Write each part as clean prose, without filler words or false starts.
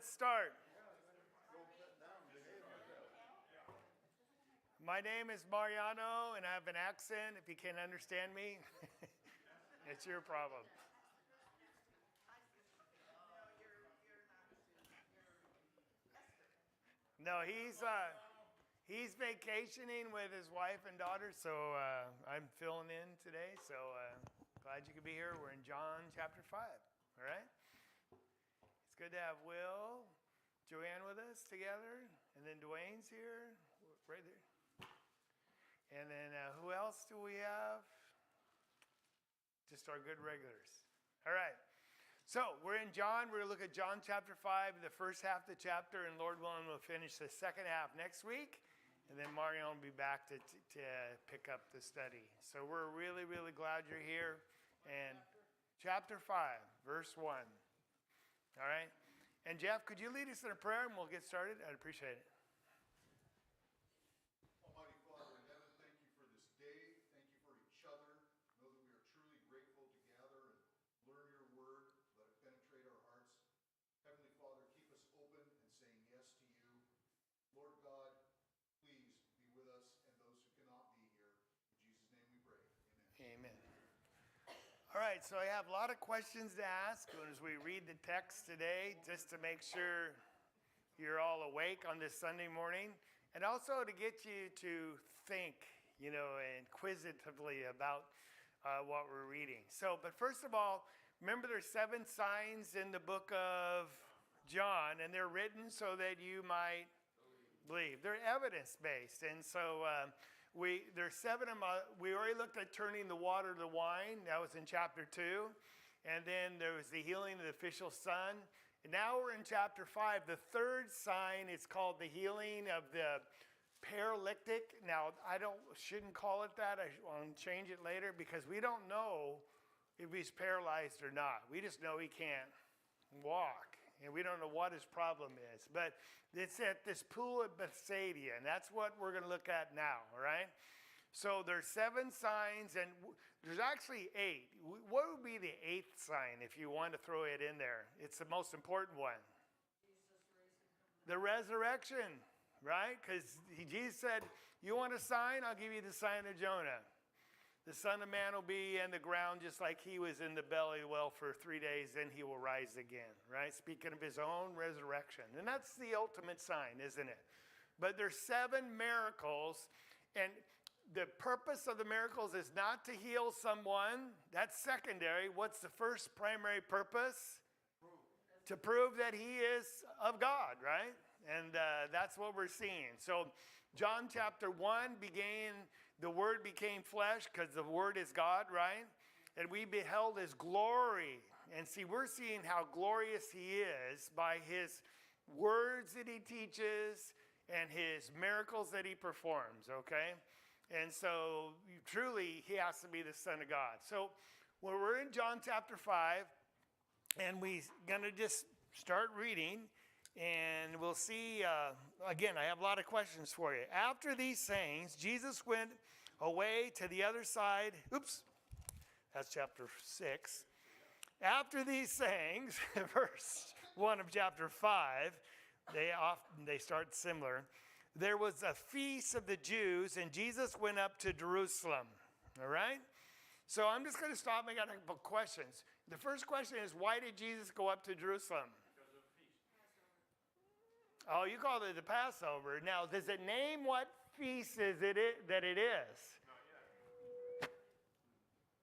let's start. My name is Mariano, and I have an accent. If you can't understand me, it's your problem. No, he's vacationing with his wife and daughter, so I'm filling in today. So glad you could be here. We're in John chapter 5, all right? It's good to have Will, Joanne with us together, and then Dwayne's here, right there. And then who else do we have? Just our good regulars. All right. So we're in John. We're going to look at John chapter 5, the first half of the chapter, and Lord willing, we'll finish the second half next week. And then Marion will be back to pick up the study. So we're really, really glad you're here. And chapter 5, verse 1. All right. And Jeff, could you lead us in a prayer and we'll get started? I'd appreciate it. Almighty Father in heaven, thank you for this day. Thank you for each other. Know that we are truly grateful to gather and learn your word. Let it penetrate our hearts. Heavenly Father, keep us open and saying yes to you. Lord God, please be with us and those who cannot be here. In Jesus' name we pray. Amen. Amen. All right, so I have a lot of questions to ask as we read the text today, just to make sure you're all awake on this Sunday morning, and also to get you to think, inquisitively about what we're reading. So, but first of all, remember there's 7 signs in the book of John, and they're written so that you might believe. They're evidence-based, and so there's 7 of them. We already looked at turning the water to wine. That was in chapter 2. And then there was the healing of the official son. And now we're in chapter 5. The third sign is called the healing of the paralytic. Now, shouldn't call it that. I want to change it later because we don't know if he's paralyzed or not. We just know he can't walk. And we don't know what his problem is. But it's at this pool at Bethsaida, and that's what we're going to look at now, all right? So there's 7 signs, and there's actually 8. What would be the 8th sign if you want to throw it in there? It's the most important one. The resurrection, right? Because Jesus said, you want a sign? I'll give you the sign of Jonah. The Son of Man will be in the ground just like he was in the belly well for 3 days, then he will rise again, right? Speaking of his own resurrection. And that's the ultimate sign, isn't it? But there's 7 miracles, and the purpose of the miracles is not to heal someone. That's secondary. What's the first primary purpose? To prove that he is of God, right? And that's what we're seeing. So John chapter 1 the Word became flesh because the Word is God, right? And we beheld his glory. And see, we're seeing how glorious he is by his words that he teaches and his miracles that he performs, okay? And so truly he has to be the Son of God. So we're in John chapter 5, and we're going to just start reading. And we'll see, again, I have a lot of questions for you. After these sayings, Jesus went away to the other side. Oops, that's chapter 6. After these sayings, verse 1 of chapter 5, they start similar. There was a feast of the Jews, and Jesus went up to Jerusalem. All right? So I'm just going to stop. I got a couple questions. The first question is, why did Jesus go up to Jerusalem? Oh, you called it the Passover. Now, does it name what feast that it is? Not yet.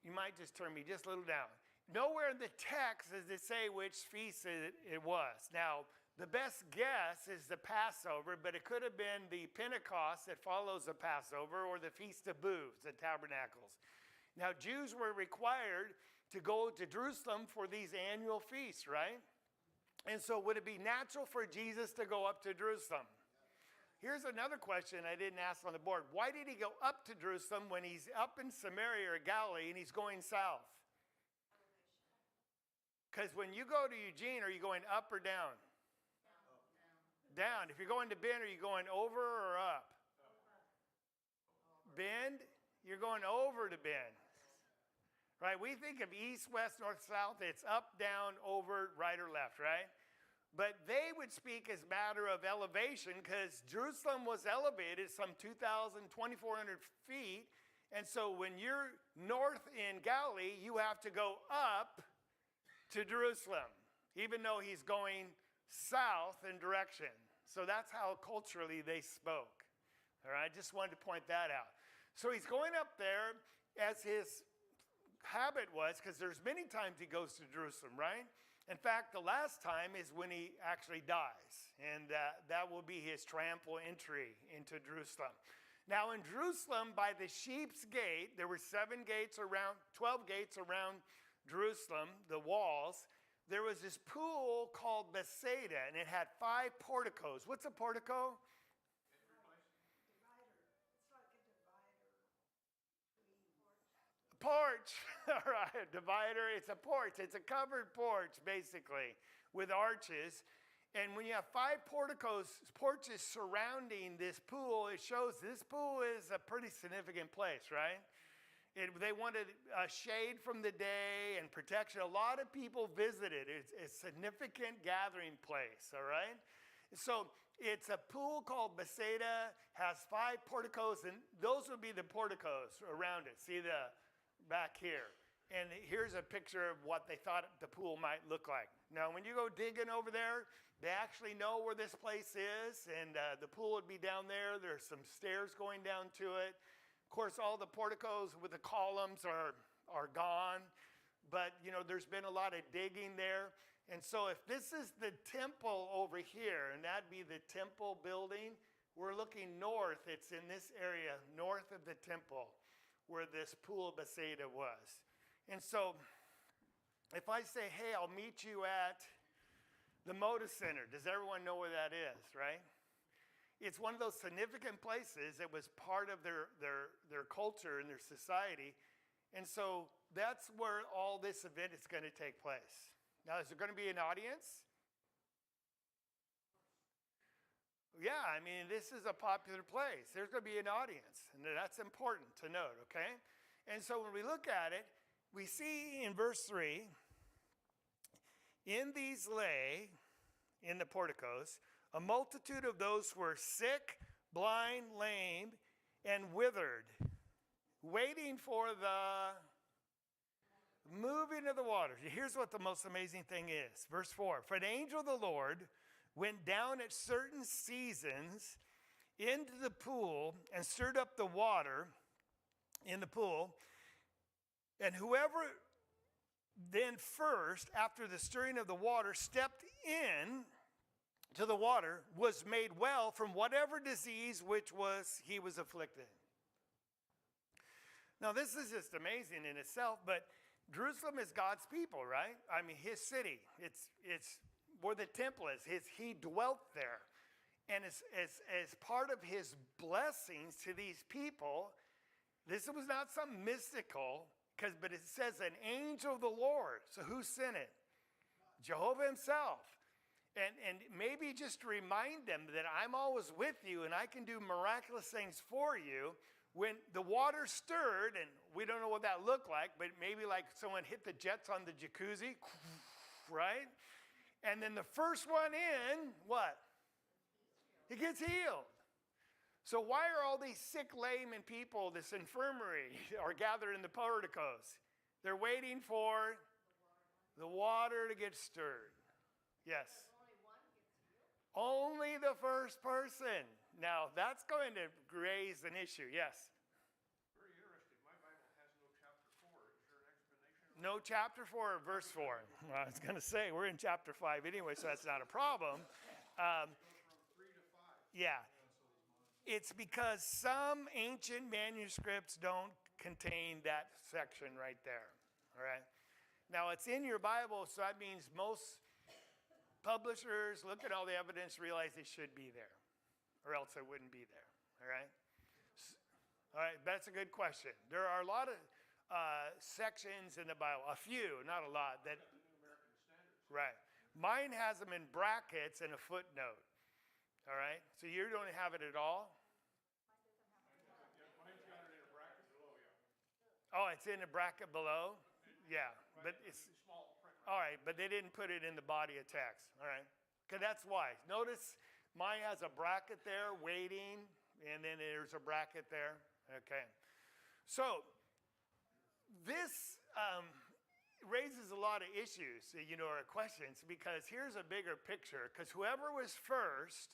You might just turn me just a little down. Nowhere in the text does it say which feast it was. Now, the best guess is the Passover, but it could have been the Pentecost that follows the Passover or the Feast of Booths, the Tabernacles. Now, Jews were required to go to Jerusalem for these annual feasts, right? And so would it be natural for Jesus to go up to Jerusalem? Here's another question I didn't ask on the board. Why did he go up to Jerusalem when he's up in Samaria or Galilee and he's going south? Because when you go to Eugene, are you going up or down? Down. If you're going to Bend, are you going over or up? Bend, you're going over to Bend. Right? We think of east, west, north, south. It's up, down, over, right, or left, right? But they would speak as matter of elevation because Jerusalem was elevated some 2,000, 2,400 feet. And so when you're north in Galilee, you have to go up to Jerusalem, even though he's going south in direction. So that's how culturally they spoke. All right, just wanted to point that out. So he's going up there as his habit was, because there's many times he goes to Jerusalem, right? In fact, the last time is when he actually dies, and that will be his triumphal entry into Jerusalem. Now in Jerusalem, by the Sheep's Gate, there were 12 gates around Jerusalem, the walls. There was this pool called Bethsaida, and it had 5 porticos. What's a portico? Porch. All right, divider. It's a porch. It's a covered porch, basically, with arches. And when you have 5 porches surrounding this pool, it shows this pool is a pretty significant place, right? They wanted shade from the day and protection. A lot of people visited. It's a significant gathering place, all right? So it's a pool called Bethsaida, has 5 porticos, and those would be the porticos around it. See the back here. And here's a picture of what they thought the pool might look like. Now, when you go digging over there, they actually know where this place is, and the pool would be down there. There's some stairs going down to it. Of course, all the porticos with the columns are gone, but you know there's been a lot of digging there. And so if this is the temple over here, and that'd be the temple building, we're looking north. It's in this area, north of the temple, where this pool of Bethsaida was. And so if I say, hey, I'll meet you at the Moda Center, does everyone know where that is, right? It's one of those significant places that was part of their culture and their society. And so that's where all this event is going to take place. Now, is there going to be an audience? Yeah, I mean, this is a popular place. There's going to be an audience, and that's important to note, okay? And so when we look at it, we see in verse 3, in these lay, in the porticos, a multitude of those who were sick, blind, lame, and withered, waiting for the moving of the waters. Here's what the most amazing thing is. Verse 4, for an angel of the Lord went down at certain seasons into the pool and stirred up the water in the pool, and whoever then first, after the stirring of the water, stepped in to the water was made well from whatever disease he was afflicted. Now, this is just amazing in itself, but Jerusalem is God's people, right? I mean, his city. It's where the temple is. He dwelt there. And as part of his blessings to these people, this was not something mystical, but it says an angel of the Lord. So who sent it? Jehovah himself. And maybe just to remind them that I'm always with you and I can do miraculous things for you. When the water stirred, and we don't know what that looked like, but maybe like someone hit the jets on the jacuzzi, right? And then the first one in, what? He gets healed. So why are all these sick, lame, and people, this infirmary, are gathered in the porticos? They're waiting for the water to get stirred. Yes. Only the first person. Now, that's going to raise an issue. Yes. Very interesting. My Bible has no chapter 4. Is there an explanation? No chapter 4 or verse 4. Well, I was going to say, we're in chapter 5 anyway, so that's not a problem. From 3 to 5. Yeah. It's because some ancient manuscripts don't contain that section right there. All right. Now, it's in your Bible, so that means most publishers look at all the evidence, realize it should be there, or else it wouldn't be there. All right. All right. That's a good question. There are a lot of sections in the Bible, a few, not a lot. That The New American Standards. right. Mine has them in brackets and a footnote. All right. So you don't have it at all. Yeah, mine's got it in a bracket below, yeah. Oh, it's in a bracket below. Yeah, but it's Small print. all right. But they didn't put it in the body of text. All right. Okay, that's why. Notice mine has a bracket there waiting, and then there's a bracket there. Okay. So this raises a lot of issues, or questions, because here's a bigger picture. Because whoever was first,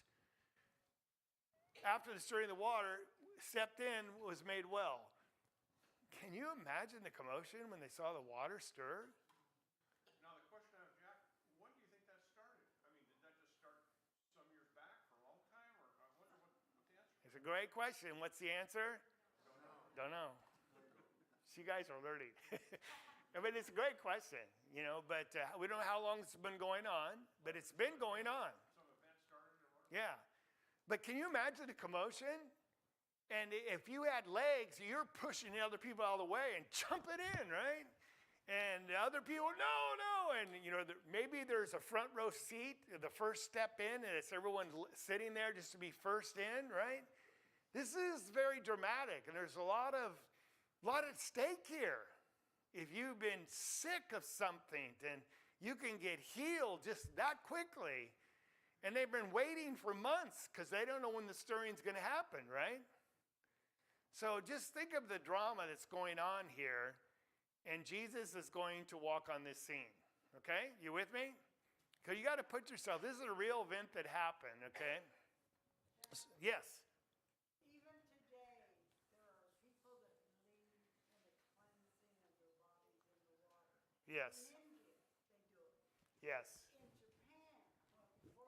after the stirring of the water, stepped in, was made well. Can you imagine the commotion when they saw the water stir? Now, the question I have, Jack, when do you think that started? I mean, did that just start some years back for a long time, or I wonder what the answer is? It's a great question. What's the answer? Don't know. So you guys are learning. I mean, it's a great question, but we don't know how long it's been going on, but it's been going on. Some event started or whatever? Yeah. But can you imagine the commotion? And if you had legs, you're pushing the other people out of the way and jumping in, right? And the other people, no. And, maybe there's a front row seat, the first step in, and it's everyone sitting there just to be first in, right? This is very dramatic, and there's a lot at stake here. If you've been sick of something, then you can get healed just that quickly. And they've been waiting for months because they don't know when the stirring's going to happen, right? So just think of the drama that's going on here, and Jesus is going to walk on this scene, okay? You with me? Because you got to put yourself, this is a real event that happened, okay? Yes? Even today, there are people that believe in the cleansing of their bodies in the water. Yes. In India, they do it. Yes. In Japan,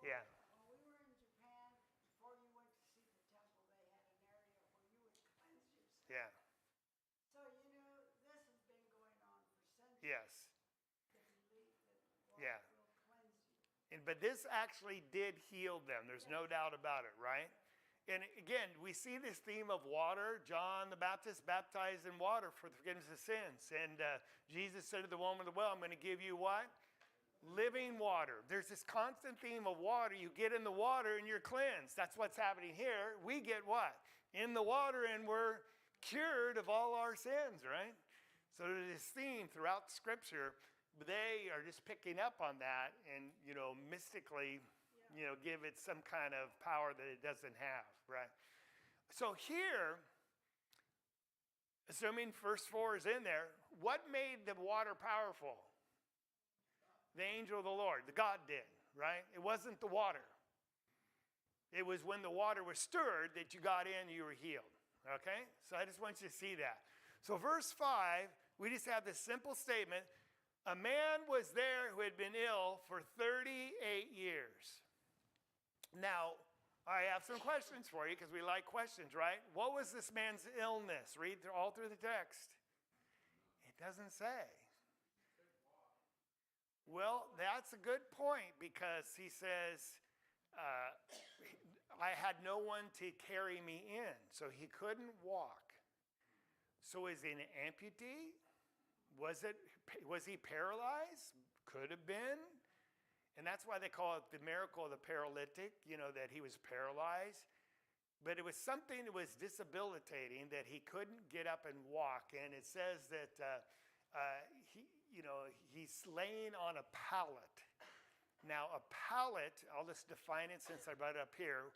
Yeah. when we were in Japan, before you went to see the temple, they had an area where you would cleanse yourself. Yeah. So, this has been going on for centuries. Yes. The belief that water Yeah. will cleanse you. But this actually did heal them. There's no doubt about it, right? And again, we see this theme of water. John the Baptist baptized in water for the forgiveness of sins. And Jesus said to the woman at the well, I'm going to give you what? Living water. There's this constant theme of water. You get in the water and you're cleansed. That's what's happening here. We get what? In the water, and we're cured of all our sins, right? So there's this theme throughout Scripture. They are just picking up on that and, mystically, give it some kind of power that it doesn't have, right? So here, assuming verse 4 is in there, what made the water powerful? The angel of the Lord, the God did, right? It wasn't the water. It was when the water was stirred that you got in, you were healed, okay? So I just want you to see that. So verse 5, we just have this simple statement. A man was there who had been ill for 38 years. Now, I have some questions for you because we like questions, right? What was this man's illness? Read all through the text. It doesn't say. Well, that's a good point because he says, I had no one to carry me in, so he couldn't walk. So is he an amputee? Was he paralyzed? Could have been. And that's why they call it the miracle of the paralytic, that he was paralyzed. But it was something that was disabilitating, that he couldn't get up and walk. And it says that he's laying on a pallet. Now, a pallet, I'll just define it since I brought it up here.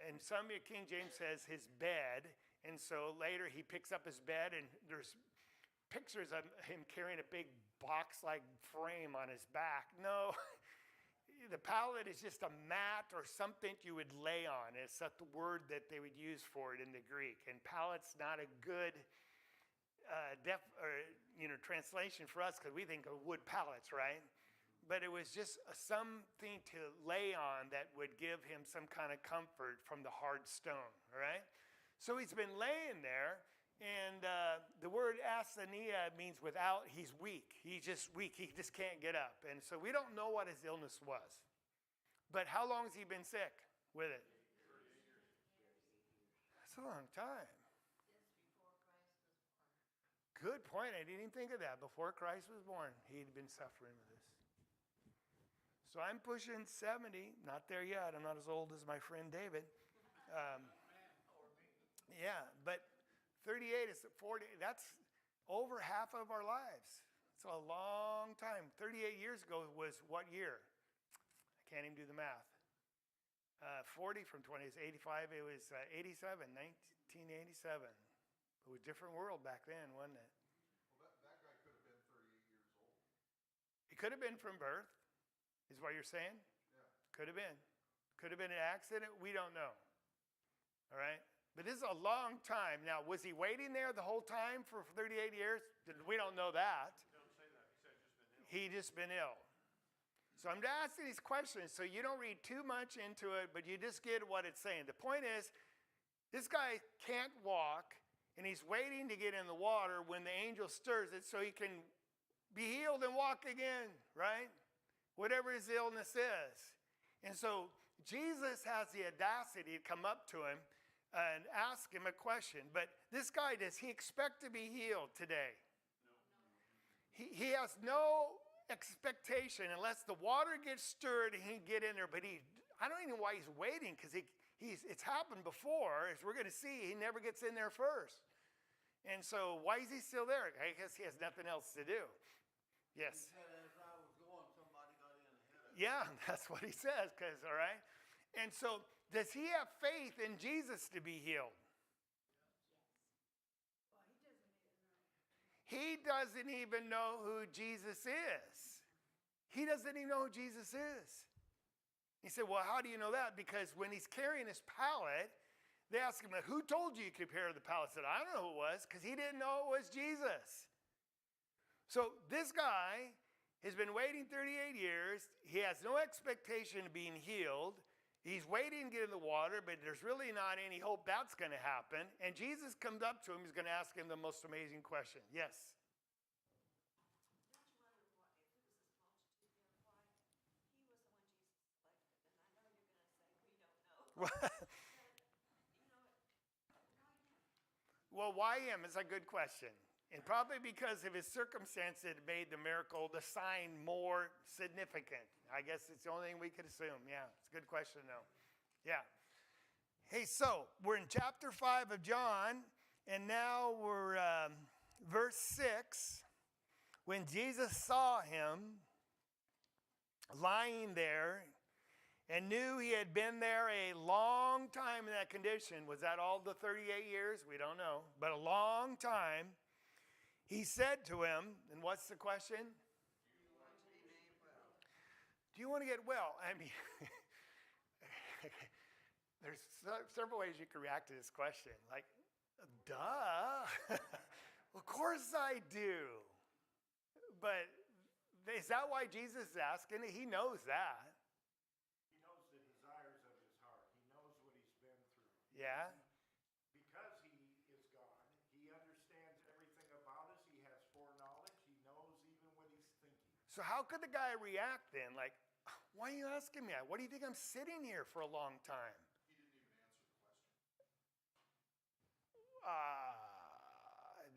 And some of your King James says his bed. And so later he picks up his bed, and there's pictures of him carrying a big box-like frame on his back. No, the pallet is just a mat or something you would lay on. It's not the word that they would use for it in the Greek. And pallet's not a good translation for us because we think of wood pallets, right? But it was just something to lay on that would give him some kind of comfort from the hard stone, all right? So he's been laying there, and the word asthenia means without, he's weak. He's just weak. He just can't get up. And so we don't know what his illness was. But how long has he been sick with it? 38 years. That's a long time. Yes, before Christ was born. Good point. I didn't even think of that. Before Christ was born, he'd been suffering with this. So I'm pushing 70. Not there yet. I'm not as old as my friend David. Yeah, but 38 is 40. That's over half of our lives. It's a long time. 38 years ago was what year? I Can't even do the math. 40 from 20 is 85. It was 87, 1987. It was a different world back then, wasn't it? Well, that guy could have been 38 years old. It could have been from birth, is what you're saying? Yeah. Could have been. Could have been an accident. We don't know. All right? But this is a long time. Now, was he waiting there the whole time for 38 years? We don't know that. Don't say that. He said just been ill. He just been ill. So I'm asking these questions so you don't read too much into it, but you just get what it's saying. The point is, this guy can't walk, and he's waiting to get in the water when the angel stirs it so he can be healed and walk again, right? Whatever his illness is. And so Jesus has the audacity to come up to him and ask him a question. But this guy, does he expect to be healed today? No. He has no expectation unless the water gets stirred and he can get in there. But I don't even know why he's waiting, because it's happened before. As we're going to see, he never gets in there first. And so why is he still there? I guess he has nothing else to do. Yes. He said, as I was going, somebody got in ahead of me. Yeah, that's what he says, all right? And so does he have faith in Jesus to be healed? Well, he doesn't even know. He doesn't even know who Jesus is. He doesn't even know who Jesus is. He said, well, how do you know that? Because when he's carrying his pallet, they ask him, who told you you could carry the pallet? He said, I don't know who it was, because he didn't know it was Jesus. So this guy has been waiting 38 years. He has no expectation of being healed. He's waiting to get in the water, but there's really not any hope that's going to happen. And Jesus comes up to him. He's going to ask him the most amazing question. Yes? Don't you wonder why, if it was this multitude there, why he was the one Jesus selected? And I know you're going to say, we don't know. But, you know, why him? Well, why him is a good question. And probably because of his circumstance, it made the miracle, the sign, more significant. I guess it's the only thing we could assume. Yeah, it's a good question, though. Yeah. Hey, so we're in chapter 5 of John, and now we're verse 6. When Jesus saw him lying there and knew he had been there a long time in that condition, was that all the 38 years? We don't know, but a long time. He said to him, and what's the question? Do you want to get well? I mean, there's several ways you can react to this question. Like, duh. Of course I do. But is that why Jesus is asking it? He knows that. He knows the desires of his heart. He knows what he's been through. Yeah? Because he is God, he understands everything about us. He has foreknowledge. He knows even what he's thinking. So how could the guy react then? Like, why are you asking me that? What do you think I'm sitting here for a long time? He didn't even answer the question.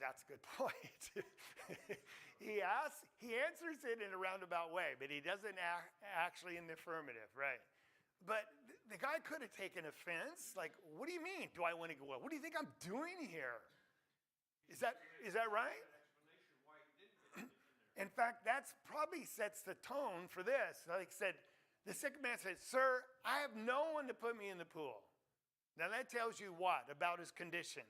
That's a good point. He answers it in a roundabout way, but he doesn't actually in the affirmative, right? But the guy could have taken offense. Like, what do you mean? Do I want to go well? What do you think I'm doing here? Is that right? Explanation why he didn't get in there. In fact, that's probably sets the tone for this. Like I said, the sick man said, sir, I have no one to put me in the pool. Now that tells you what about his condition?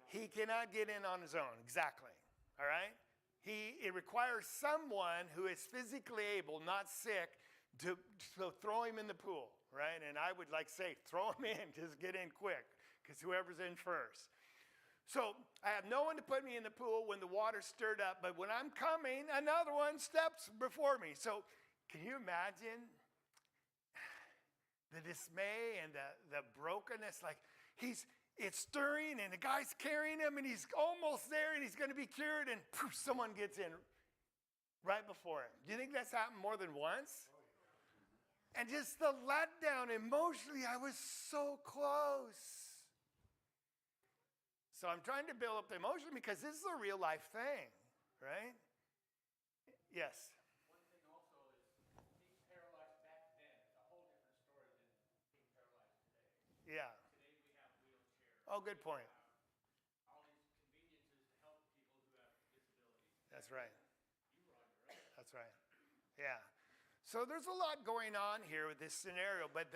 He cannot get in on his own. Exactly. All right? It requires someone who is physically able, not sick, to throw him in the pool, right? And I would say, throw him in, just get in quick, because whoever's in first. So I have no one to put me in the pool when the water's stirred up, but when I'm coming, another one steps before me. So can you imagine the dismay and the brokenness? Like it's stirring and the guy's carrying him and he's almost there and he's going to be cured and poof, someone gets in right before him. Do you think that's happened more than once? And just the letdown emotionally, I was so close. So I'm trying to build up the emotion because this is a real life thing, right? Yes. One thing also is being paralyzed back then, it's a whole different story than being paralyzed today. Yeah. Today we have wheelchairs. Oh, good point. We have all these conveniences to help people who have disabilities. That's right. You were on your own. That's right. Yeah. So there's a lot going on here with this scenario, but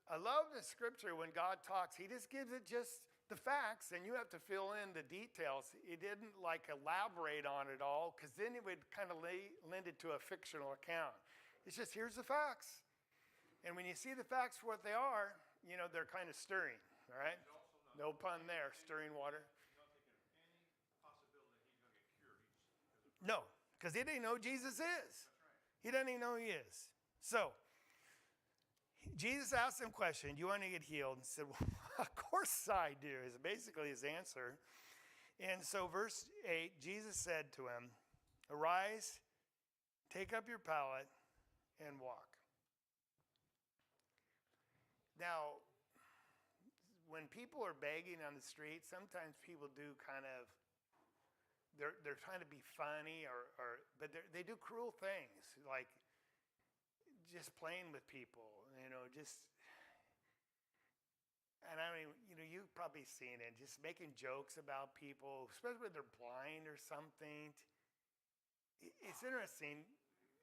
I love the scripture when God talks, he just gives it just the facts and you have to fill in the details. He didn't like elaborate on it all because then it would kind of lend it to a fictional account. It's just, here's the facts. And when you see the facts for what they are, you know, they're kind of stirring, all right? No pun there, stirring water. He's not thinking of any possibility that he's going to get cured. No, because he didn't know Jesus is. That's right. He doesn't even know he is. So, Jesus asked him a question, do you want to get healed? And he said, well, of course I do, is basically his answer. And so verse 8, Jesus said to him, arise, take up your pallet, and walk. Now, when people are begging on the street, sometimes people do kind of, they're trying to be funny, but they do cruel things, like just playing with people, you know, and I mean, you know, you've probably seen it, just making jokes about people, especially when they're blind or something. It's interesting.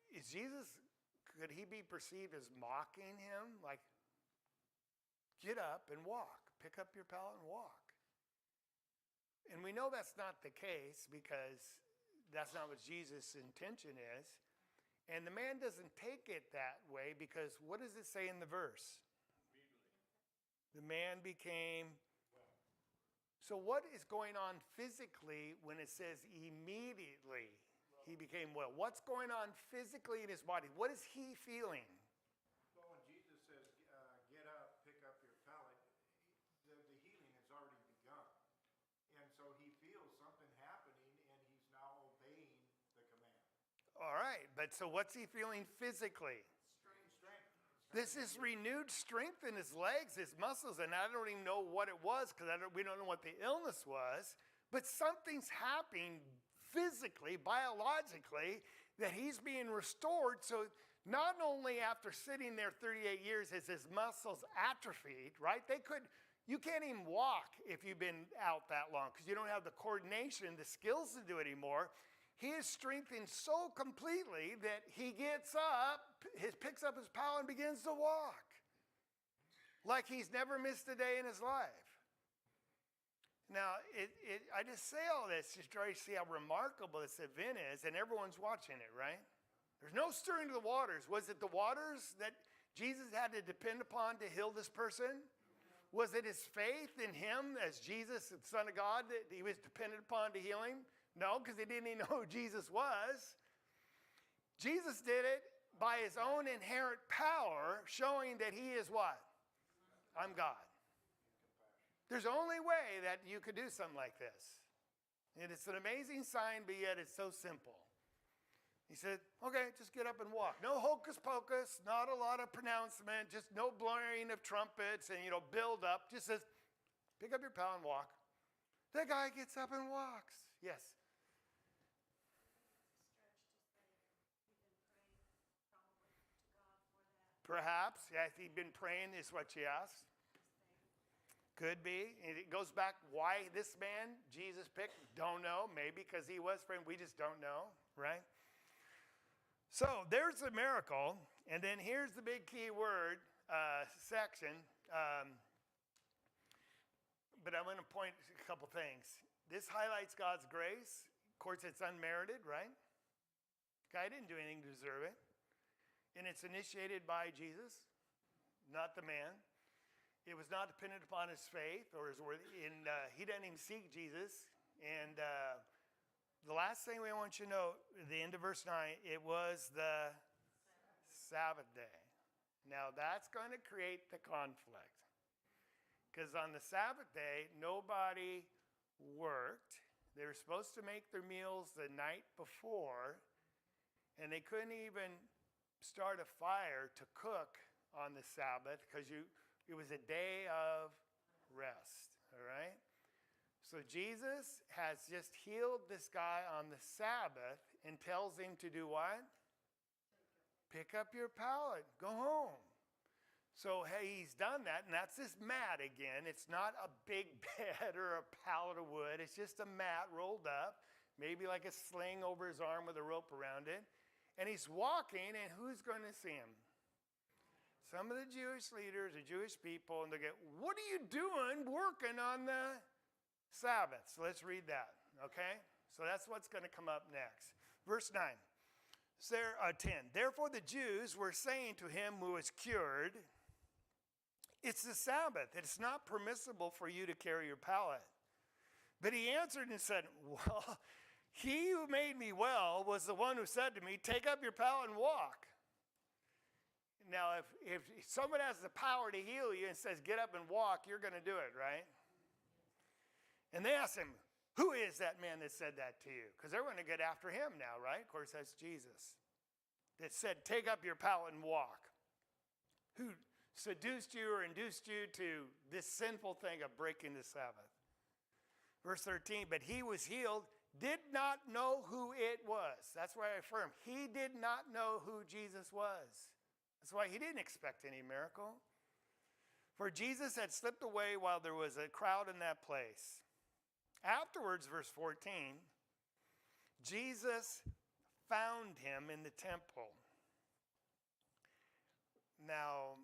Is Jesus, could he be perceived as mocking him? Like, get up and walk. Pick up your pallet and walk. And we know that's not the case because that's not what Jesus' intention is. And the man doesn't take it that way because what does it say in the verse? The man became. So what is going on physically when it says immediately he became well? What's going on physically in his body? What is he feeling? Well, when Jesus says, get up, pick up your pallet, the healing has already begun. And so he feels something happening and he's now obeying the command. All right, but so what's he feeling physically? Strength. This is renewed strength in his legs, his muscles, and I don't even know what it was because we don't know what the illness was, but something's happening physically, biologically, that he's being restored. So not only after sitting there 38 years has his muscles atrophied, right? You can't even walk if you've been out that long because you don't have the coordination, the skills to do it anymore. He is strengthened so completely that he gets up, picks up his pallet and begins to walk. Like he's never missed a day in his life. Now, I just say all this to try to see how remarkable this event is, and everyone's watching it, right? There's no stirring of the waters. Was it the waters that Jesus had to depend upon to heal this person? Was it his faith in him as Jesus, the Son of God, that he was dependent upon to heal him? No, because he didn't even know who Jesus was. Jesus did it by his own inherent power, showing that he is what? I'm God. There's only way that you could do something like this. And it's an amazing sign, but yet it's so simple. He said, okay, just get up and walk. No hocus pocus, not a lot of pronouncement, just no blaring of trumpets and, build up. Just says, pick up your pallet and walk. The guy gets up and walks. Yes. Perhaps, yes, he'd been praying is what she asked. Could be. And it goes back why this man Jesus picked. Don't know. Maybe because he was praying. We just don't know, right? So there's the miracle. And then here's the big key word section. But I'm going to point a couple things. This highlights God's grace. Of course, it's unmerited, right? Guy didn't do anything to deserve it. And it's initiated by Jesus, not the man. It was not dependent upon his faith or his word. He didn't even seek Jesus. And the last thing we want you to know, at the end of verse 9, it was the Sabbath day. Now that's going to create the conflict. Because on the Sabbath day, nobody worked. They were supposed to make their meals the night before. And they couldn't even start a fire to cook on the Sabbath because it was a day of rest, all right? So Jesus has just healed this guy on the Sabbath and tells him to do what? Pick up your pallet, go home. So, hey, he's done that, and that's this mat again. It's not a big bed or a pallet of wood. It's just a mat rolled up, maybe like a sling over his arm with a rope around it. And he's walking, and who's going to see him? Some of the Jewish leaders, the Jewish people, and they go, what are you doing working on the Sabbath? So let's read that, okay? So that's what's going to come up next. Verse 9, 10. Therefore the Jews were saying to him who was cured, it's the Sabbath. It's not permissible for you to carry your pallet. But he answered and said, well, he who made me well was the one who said to me, take up your pallet and walk. Now, if someone has the power to heal you and says, get up and walk, you're going to do it, right? And they asked him, who is that man that said that to you? Because they're going to get after him now, right? Of course, that's Jesus. That said, take up your pallet and walk. Who seduced you or induced you to this sinful thing of breaking the Sabbath? Verse 13, but he was healed, did not know who it was. That's why I affirm, he did not know who Jesus was. That's why he didn't expect any miracle. For Jesus had slipped away while there was a crowd in that place. Afterwards, verse 14, Jesus found him in the temple. Now,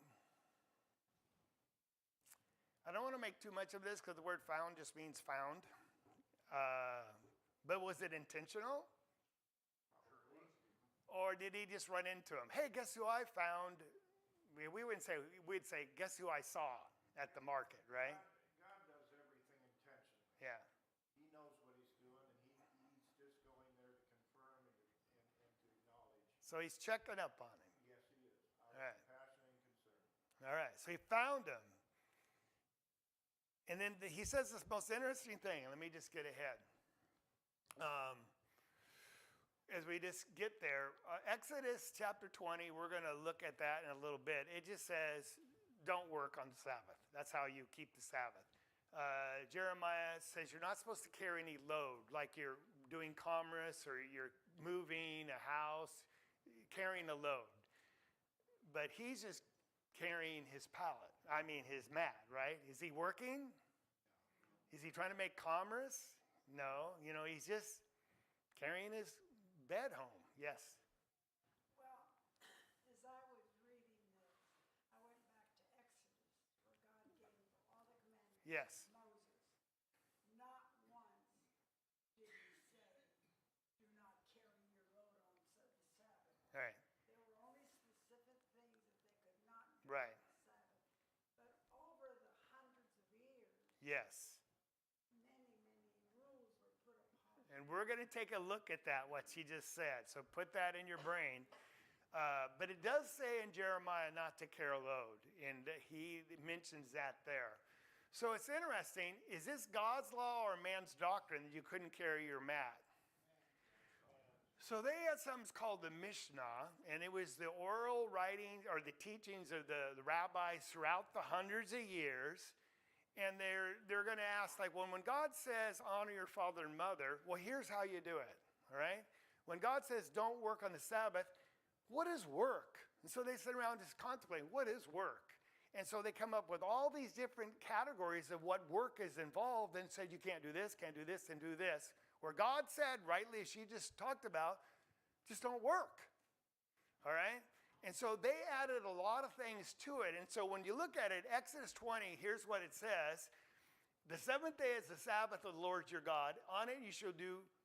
I don't want to make too much of this because the word found just means found. But was it intentional? Or did he just run into him? Hey, guess who I found? We wouldn't say, we'd say, guess who I saw at the market, right? God does everything intentionally. Yeah. He knows what he's doing, and he's just going there to confirm and to acknowledge. So he's checking up on him. Yes, he is. Out All of right. compassion and concern. All right. So he found him. And then he says this most interesting thing. Let me just get ahead. As we just get there, Exodus chapter 20, we're going to look at that in a little bit. It just says, don't work on the Sabbath. That's how you keep the Sabbath. Jeremiah says you're not supposed to carry any load, like you're doing commerce or you're moving a house, carrying a load. But he's just carrying his his mat, right? Is he working? Is he trying to make commerce? No. He's just carrying his bed home. Yes. Well, as I was reading this, I went back to Exodus, where God gave all the commandments Yes. to Moses. Not once did he say, do not carry your load on the Sabbath. All right. There were only specific things that they could not do Right. on the Sabbath. But over the hundreds of years, Yes. many, many rules were put upon And we're going to take a look at that, what she just said. So put that in your brain. But it does say in Jeremiah not to carry a load. And he mentions that there. So it's interesting. Is this God's law or man's doctrine that you couldn't carry your mat? So they had something called the Mishnah, and it was the oral writing or the teachings of the rabbis throughout the hundreds of years. And they're going to ask, like, when God says honor your father and mother, well, here's how you do it, all right? When God says don't work on the Sabbath, what is work? And so they sit around just contemplating, what is work? And so they come up with all these different categories of what work is involved and said you can't do this, and do this. Where God said, rightly, as she just talked about, just don't work, all right? And so they added a lot of things to it. And so when you look at it, Exodus 20, here's what it says. The seventh day is the Sabbath of the Lord your God. On it you shall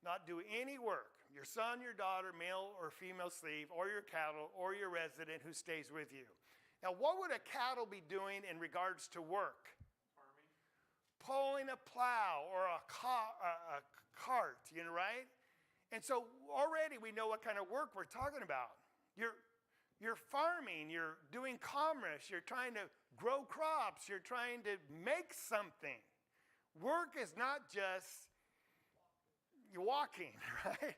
not do any work. Your son, your daughter, male or female slave, or your cattle, or your resident who stays with you. Now, what would a cattle be doing in regards to work? Farming. Pulling a plow or a cart, right? And so already we know what kind of work we're talking about. You're farming, you're doing commerce, you're trying to grow crops, you're trying to make something. Work is not just walking, right?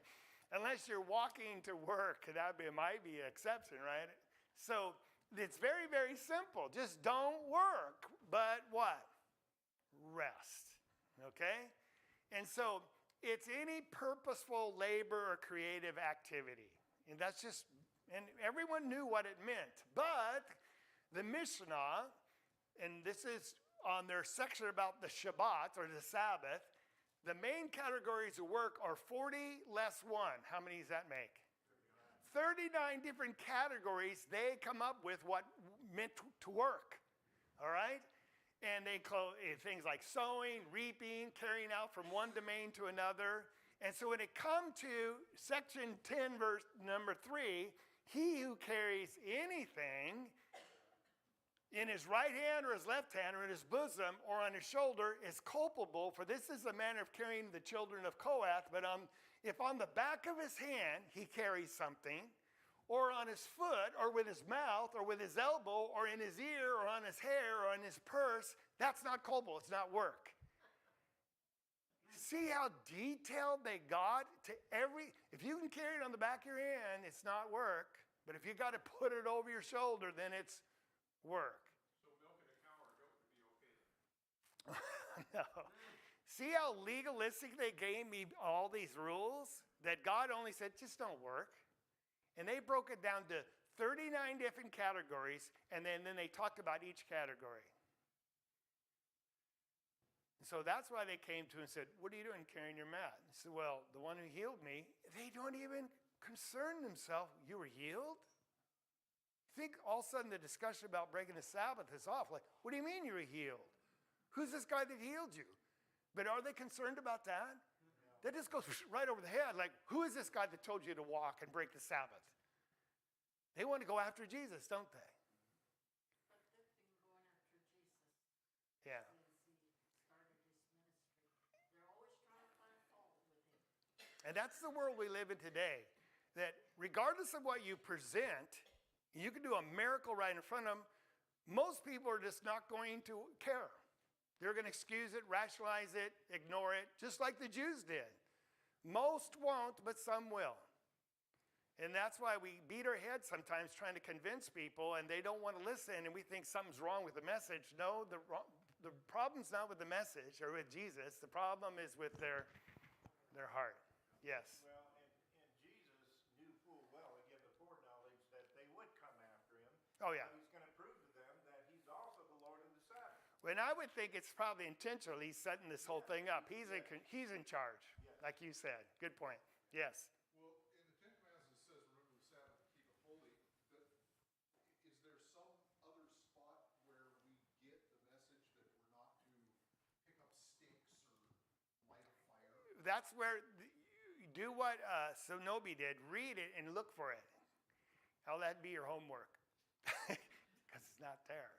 Unless you're walking to work, might be an exception, right? So it's very, very simple. Just don't work, but what? Rest, okay? And so it's any purposeful labor or creative activity. And that's just, and everyone knew what it meant. But the Mishnah, and this is on their section about the Shabbat or the Sabbath, the main categories of work are 40 less 1. How many does that make? 39 different categories they come up with what meant to work. All right? And they call things like sowing, reaping, carrying out from one domain to another. And so when it comes to section 10, verse number 3, he who carries anything in his right hand or his left hand or in his bosom or on his shoulder is culpable, for this is the manner of carrying the children of Kohath. But if on the back of his hand he carries something, or on his foot, or with his mouth, or with his elbow, or in his ear, or on his hair, or on his purse, that's not culpable. It's not work. See how detailed they got to every. If you can carry it on the back of your hand, it's not work. But if you got to put it over your shoulder, then it's work. So milking a cow or a goat would be okay then? No. See how legalistic they gave me all these rules? That God only said, just don't work. And they broke it down to 39 different categories, and then they talked about each category. So that's why they came to him and said, what are you doing carrying your mat? He said, well, the one who healed me, they don't even concern themselves. You were healed? You think all of a sudden the discussion about breaking the Sabbath is off. Like, what do you mean you were healed? Who's this guy that healed you? But are they concerned about that? That just goes right over the head. Like, who is this guy that told you to walk and break the Sabbath? They want to go after Jesus, don't they? But they've been going after Jesus Yeah. since he started his ministry. They're always trying to find fault with him. And that's the world we live in today. That regardless of what you present, you can do a miracle right in front of them. Most people are just not going to care. They're going to excuse it, rationalize it, ignore it, just like the Jews did. Most won't, but some will. And that's why we beat our heads sometimes trying to convince people, and they don't want to listen, and we think something's wrong with the message. No, the problem's not with the message or with Jesus. The problem is with their heart. Yes. Well, and Jesus knew full well, again, the foreknowledge that they would come after him. Oh, yeah. But he's going to prove to them that he's also the Lord of the Sabbath. And I would think it's probably intentional. He's setting this whole thing up. He's in charge, like you said. Good point. Yes. Well, in the Ten Commandments it says, remember the Sabbath to keep it holy. Is there some other spot where we get the message that we're not to pick up sticks or light a fire? That's where you do what Sonobi did. Read it and look for it. How that be your homework, because it's not there.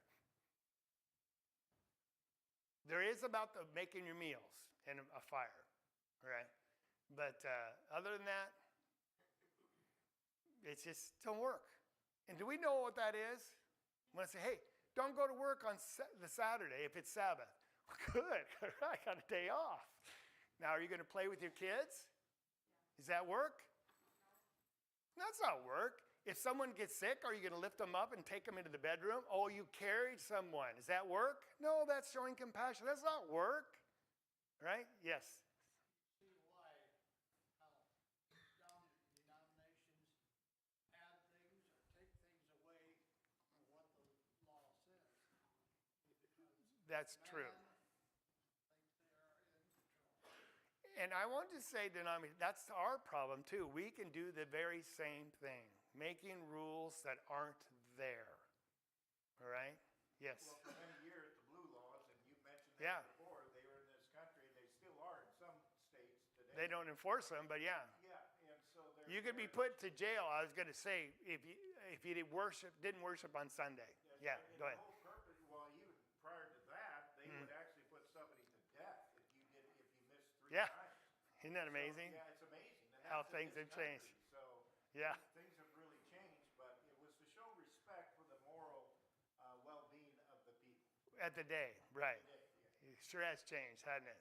There is about the making your meals and a fire, right? But other than that, it's just don't work. And do we know what that is? When I say, hey, don't go to work on the Saturday if it's Sabbath. Good, I got a day off. Now, are you going to play with your kids? Is that work? That's not work. If someone gets sick, are you going to lift them up and take them into the bedroom? Oh, you carried someone. Is that work? No, that's showing compassion. That's not work. Right? Yes. See why, how denominations add things or take things away from what the law says. Because That's true. man thinks they are in control. And I want to say, that's our problem too. We can do the very same thing, making rules that aren't there. All right? Yes. Well, for many years, the blue laws, and you mentioned Yeah. that before, they were in this country, and they still are in some states today. They don't enforce them, but yeah. Yeah, and so they're. You could be put to jail, I was going to say, if you didn't worship on Sunday. Yeah, And go ahead. the whole purpose, well, even prior to that, they would actually put somebody to death if you missed 3 Yeah. times. Isn't that amazing? So, yeah, it's amazing. And How that's in things this have changed. country. So Yeah. things have really changed, but it was to show respect for the moral well-being of the people. At the day, right. Today, yeah. It sure has changed, hasn't it?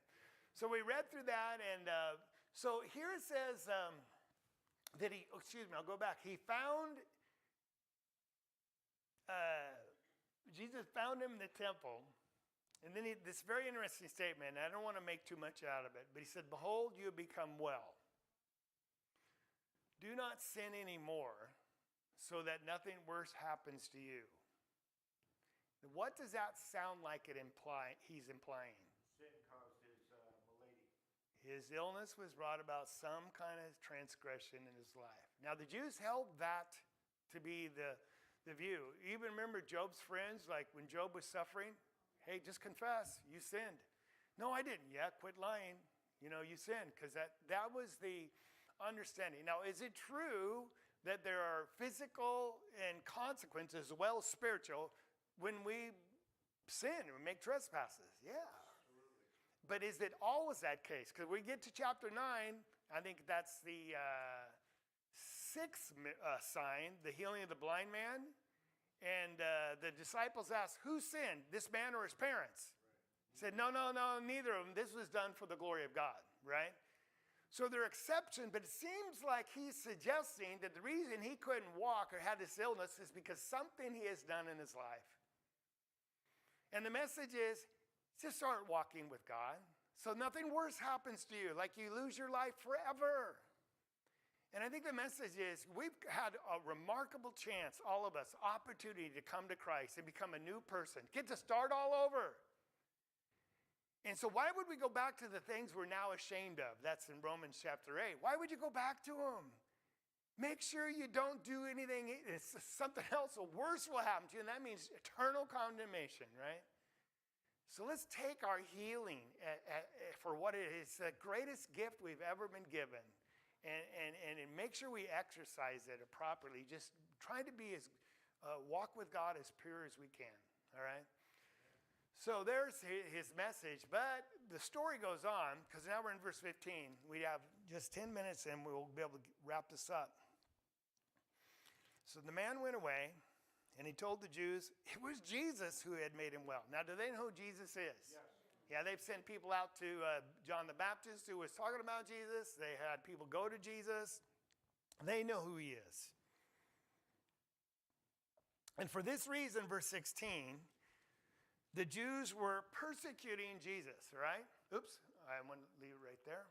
So we read through that, and so here it says that I'll go back. He found, Jesus found him in the temple, and then this very interesting statement, and I don't want to make too much out of it, but he said, behold, you have become well. Do not sin anymore, so that nothing worse happens to you. What does that sound like he's implying? Sin caused his malady. His illness was brought about some kind of transgression in his life. Now, the Jews held that to be the view. Even remember Job's friends, like when Job was suffering, hey, just confess, you sinned. No, I didn't. Yeah, quit lying. You know, you sinned, because that was the understanding. Now, is it true that there are physical and consequences as well as spiritual when we sin and make trespasses? Yeah. But is it always that case? Because we get to chapter 9, I think that's the sixth sign, the healing of the blind man. And the disciples asked, who sinned, this man or his parents? He said, no, neither of them. This was done for the glory of God, right? So there are exceptions, but it seems like he's suggesting that the reason he couldn't walk or had this illness is because something he has done in his life. And the message is, just start walking with God so nothing worse happens to you, like you lose your life forever. And I think the message is we've had a remarkable chance, all of us, opportunity to come to Christ and become a new person, get to start all over. And so why would we go back to the things we're now ashamed of? That's in Romans chapter 8. Why would you go back to them? Make sure you don't do anything. It's something else worse will happen to you, and that means eternal condemnation, right? So let's take our healing for what it is, the greatest gift we've ever been given, and make sure we exercise it properly. Just try to be walk with God as pure as we can, all right? So there's his message, but the story goes on, because now we're in verse 15. We have just 10 minutes, and we'll be able to wrap this up. So the man went away, and he told the Jews it was Jesus who had made him well. Now, do they know who Jesus is? Yes. Yeah, they've sent people out to John the Baptist, who was talking about Jesus. They had people go to Jesus. They know who he is. And for this reason, verse 16, the Jews were persecuting Jesus, right? Oops, I want to leave it right there.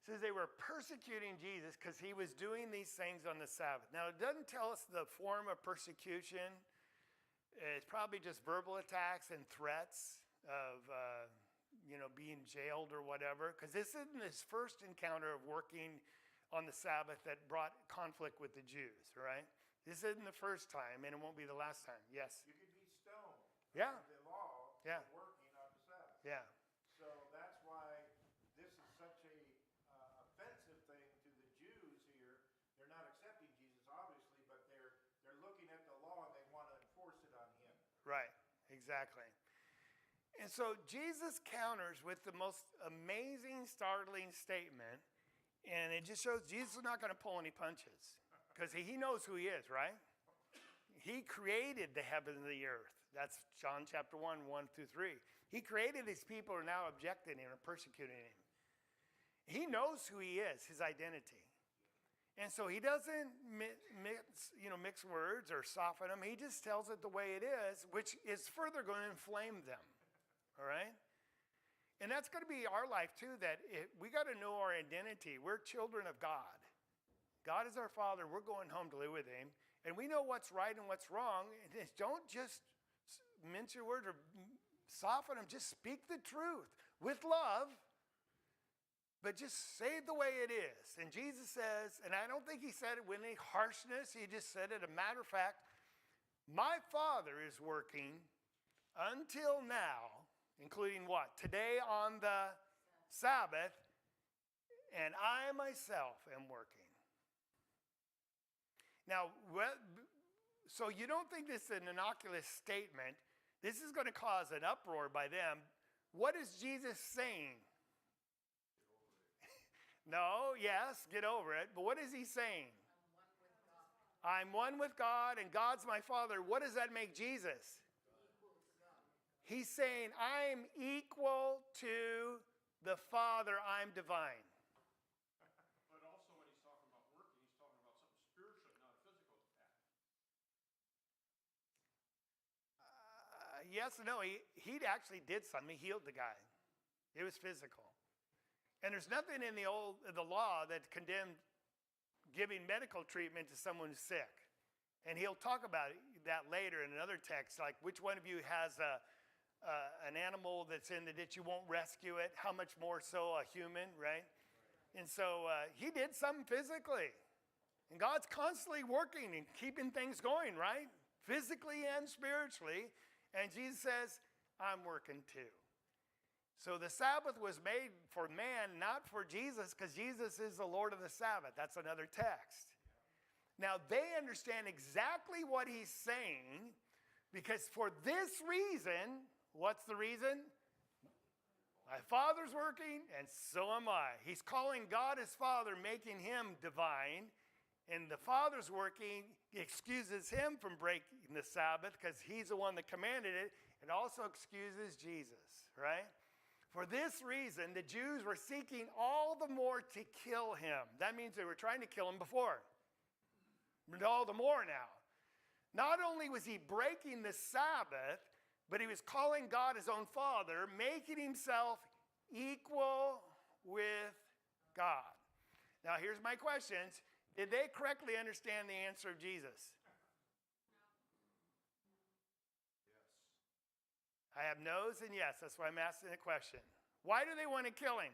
It says they were persecuting Jesus because he was doing these things on the Sabbath. Now, it doesn't tell us the form of persecution. It's probably just verbal attacks and threats of, being jailed or whatever. Because this isn't his first encounter of working on the Sabbath that brought conflict with the Jews, right? This isn't the first time, and it won't be the last time. Yes? You could be stoned. Yeah. Under the law Yeah. for working on the Sabbath. Yeah. So that's why this is such a offensive thing to the Jews here. They're not accepting Jesus, obviously, but they're looking at the law and they want to enforce it on him. Right, exactly. And so Jesus counters with the most amazing, startling statement, and it just shows Jesus is not going to pull any punches because he knows who he is, right? He created the heaven and the earth. That's John chapter 1, 1 through 3. He created these people who are now objecting him and persecuting him. He knows who he is, his identity. And so he doesn't mix words or soften them. He just tells it the way it is, which is further going to inflame them. All right? And that's going to be our life too, that we got to know our identity. We're children of God. God is our Father. We're going home to live with him. And we know what's right and what's wrong. And don't just mince your words or soften them. Just speak the truth with love. But just say it the way it is. And Jesus says, and I don't think he said it with any harshness. He just said it a matter of fact. My Father is working until now, including what? Today on the Sabbath, and I myself am working. Now, so you don't think this is an innocuous statement. This is going to cause an uproar by them. What is Jesus saying? No, yes, get over it. But what is he saying? I'm one with God, and God's my Father. What does that make Jesus? He's saying, I'm equal to the Father. I'm divine. But also when he's talking about working, he's talking about something spiritual, not a physical act. Yes and no. He actually did something. He healed the guy. It was physical. And there's nothing in the law that condemned giving medical treatment to someone who's sick. And he'll talk about that later in another text, like which one of you has a an animal that's in the ditch, you won't rescue it. How much more so a human, right? And so he did something physically. And God's constantly working and keeping things going, right? Physically and spiritually. And Jesus says, I'm working too. So the Sabbath was made for man, not for Jesus, because Jesus is the Lord of the Sabbath. That's another text. Now, they understand exactly what he's saying, because for this reason, what's the reason? My Father's working, and so am I. He's calling God his Father, making him divine, and the Father's working excuses him from breaking the Sabbath because he's the one that commanded it. It also excuses Jesus, right? For this reason, the Jews were seeking all the more to kill him. That means they were trying to kill him before, but all the more now. Not only was he breaking the Sabbath, but he was calling God his own Father, making himself equal with God. Now, here's my questions. Did they correctly understand the answer of Jesus? I have no's and yes. That's why I'm asking the question. Why do they want to kill him?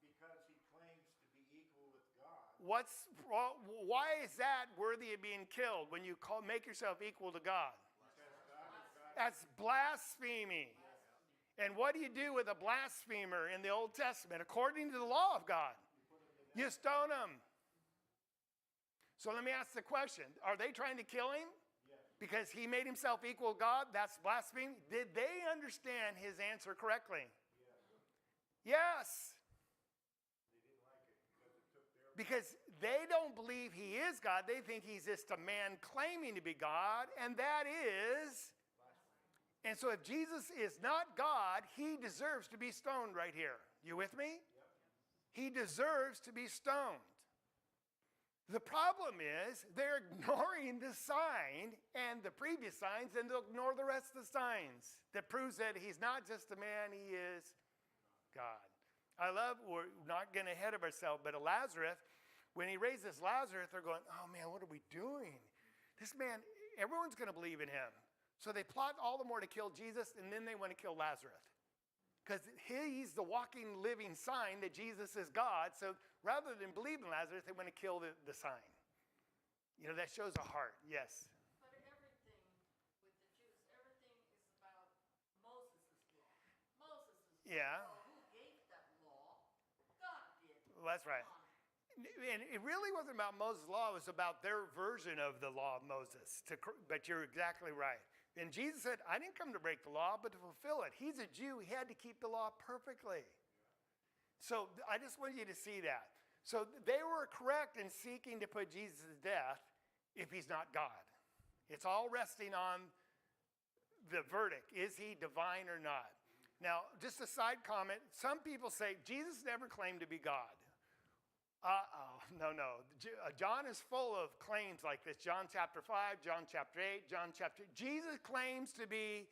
Because he claims to be equal with God. Why is that worthy of being killed when you make yourself equal to God? That's blasphemy. And what do you do with a blasphemer in the Old Testament? According to the law of God, you stone him. So let me ask the question. Are they trying to kill him? Because he made himself equal to God? That's blasphemy. Did they understand his answer correctly? Yes. Because they don't believe he is God. They think he's just a man claiming to be God, and that is. And so if Jesus is not God, he deserves to be stoned right here. You with me? He deserves to be stoned. The problem is they're ignoring the sign and the previous signs, and they'll ignore the rest of the signs that proves that he's not just a man, he is God. I love, we're not getting ahead of ourselves, but Lazarus, when he raises Lazarus, they're going, oh man, what are we doing? This man, everyone's going to believe in him. So they plot all the more to kill Jesus, and then they want to kill Lazarus. Because he's the walking, living sign that Jesus is God. So rather than believe in Lazarus, they want to kill the sign. You know, that shows a heart. Yes. But everything with the Jews, everything is about Moses' law. Moses' Yeah. law. Who gave that law? God did. Well, that's right. And it really wasn't about Moses' law. It was about their version of the law of Moses. But you're exactly right. And Jesus said, I didn't come to break the law, but to fulfill it. He's a Jew. He had to keep the law perfectly. So I just want you to see that. So they were correct in seeking to put Jesus to death if he's not God. It's all resting on the verdict. Is he divine or not? Now, just a side comment. Some people say Jesus never claimed to be God. No. John is full of claims like this. John chapter 5, John chapter 8, John chapter... Jesus claims to be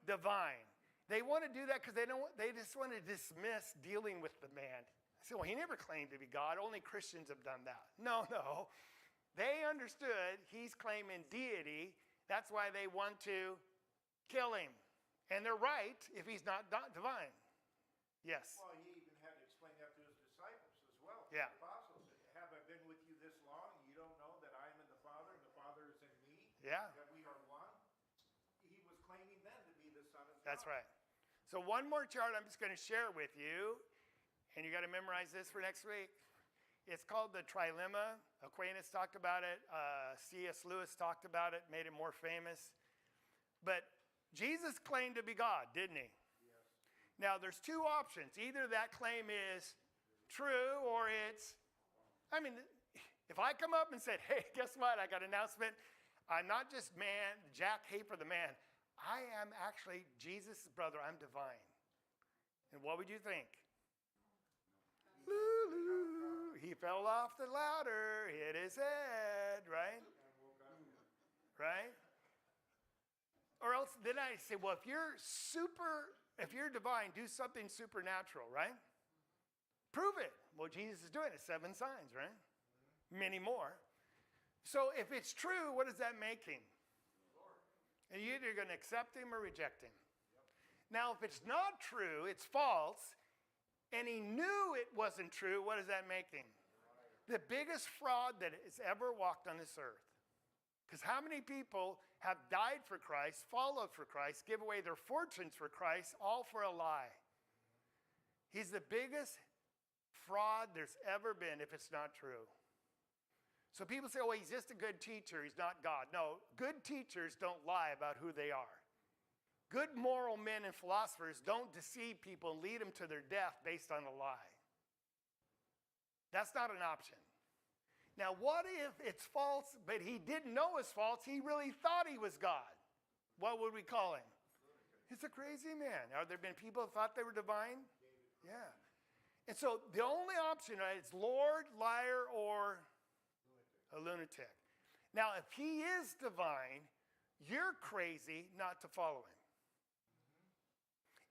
divine. They want to do that because they just want to dismiss dealing with the man. I said, well, he never claimed to be God. Only Christians have done that. No. They understood he's claiming deity. That's why they want to kill him. And they're right if he's not divine. Yes. Well, he even had to explain that to his disciples as well. Yeah. The apostles said, have I been with you this long, and you don't know that I am in the Father, and the Father is in me? Yeah. That we are one? He was claiming then to be the Son of God. That's right. So one more chart I'm just going to share with you, and you got to memorize this for next week. It's called the trilemma. Aquinas talked about it. C.S. Lewis talked about it, made it more famous. But Jesus claimed to be God, didn't he? Yes. Now, there's two options. Either that claim is true or it's, if I come up and said, hey, guess what? I got an announcement. I'm not just man, Jack Hafer the man. I am actually Jesus' brother. I'm divine. And what would you think? He fell off the ladder, hit his head, right? Right? Or else then I say, well, if you're divine, do something supernatural, right? Prove it. Well, Jesus is doing it. 7 signs, right? Many more. So if it's true, what does that make him? And you're either going to accept him or reject him. Now, if it's not true, it's false, and he knew it wasn't true, what does that make him? The biggest fraud that has ever walked on this earth. Because how many people have died for Christ, followed for Christ, give away their fortunes for Christ, all for a lie? He's the biggest fraud there's ever been if it's not true. So people say, oh, he's just a good teacher. He's not God. No, good teachers don't lie about who they are. Good moral men and philosophers don't deceive people and lead them to their death based on a lie. That's not an option. Now, what if it's false, but he didn't know it's false? He really thought he was God. What would we call him? He's a crazy man. Have there been people who thought they were divine? Yeah. And so the only option is Lord, liar, or a lunatic. Now, if he is divine, you're crazy not to follow him.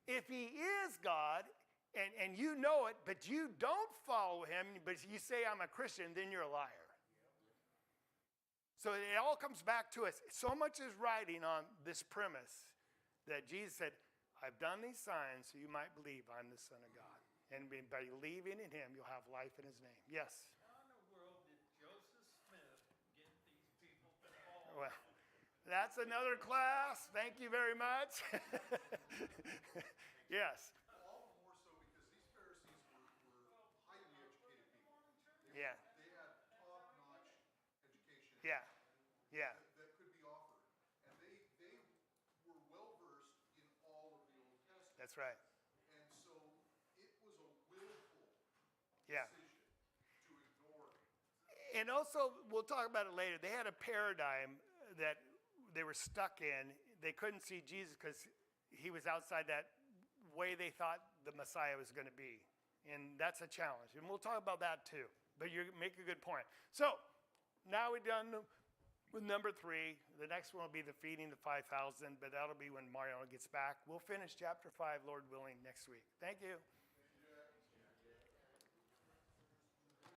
If he is God, and you know it, but you don't follow him, but you say, I'm a Christian, then you're a liar. So it all comes back to us. So much is riding on this premise that Jesus said, I've done these signs so you might believe I'm the Son of God. And by believing in him, you'll have life in his name. Yes? How in the world did Joseph Smith get these people to follow? Well, that's another class. Thank you very much. Yes. Well, all the more so because these Pharisees were highly educated people. Yeah. They had top-notch education. Yeah. Yeah. That could be offered. And they were well-versed in all of the Old Testament. That's right. And so it was a willful Yeah. decision to ignore it. And also, we'll talk about it later. They had a paradigm that they were stuck in. They couldn't see Jesus because he was outside that way they thought the Messiah was going to be. And that's a challenge. And we'll talk about that too. But you make a good point. So now we're done with number 3. The next one will be the feeding the 5,000, but that'll be when Mariano gets back. We'll finish chapter 5, Lord willing, next week. Thank you.